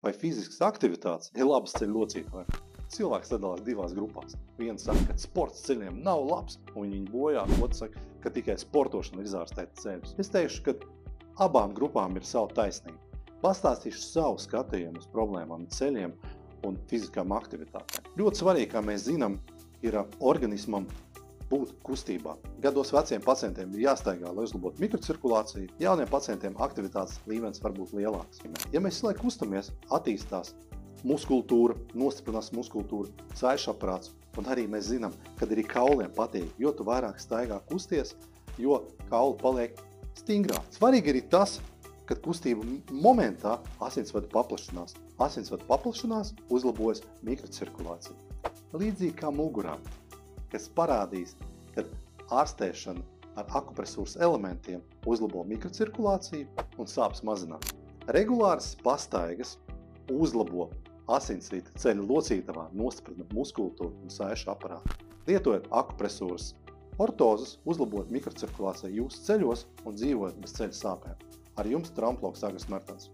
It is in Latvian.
vai fiziskas aktivitātes ir labas ceļu locītājiem. Cilvēks sadalās divās grupās. Viens saka, ka sports ceļiem nav labs, un viņi bojā, otrs saka, ka tikai sportošana ir izārstēta ceļus. Es teikšu, ka abām grupām ir savu taisnību. Pastāstīšu savu skatījumu uz problēmām ceļiem un fiziskām aktivitātēm. Ļoti svarīgi, kā mēs zinām, ir organismam būt kustībā. Gados veciem pacientiem ir jāstaigā, lai uzlabotu mikrocirkulāciju. Jauniem pacientiem aktivitātes līmenis var būt lielāks. Ja mēs visu laiku kustamies, attīstās muskultūra, nostiprinās muskultūra, saišu aparāts, un arī mēs zinām, kad arī kauliem patīk, jo tu vairāk staigā kusties, jo kauli paliek stingrāk. Svarīgi arī tas, kad kustību momentā asinsvadu paplašanās. Asinsvadu paplašanās uzlabojas mikrocirkulācija. Līdzīgi kā mugurām, kas parādīs, ka ārstēšana ar akupresūras elementiem uzlabo mikrocirkulāciju un sāpes mazinās. Regulāras pastaigas uzlabo asinsrita ceļu locītavā, nostiprina muskultūru un saišu aparātu. Lietojot akupresūras ortozes, uzlabot mikrocirkulāciju jūsu ceļos un dzīvojot bez ceļu sāpēm. Ar jums traumatologs Agris Mertens.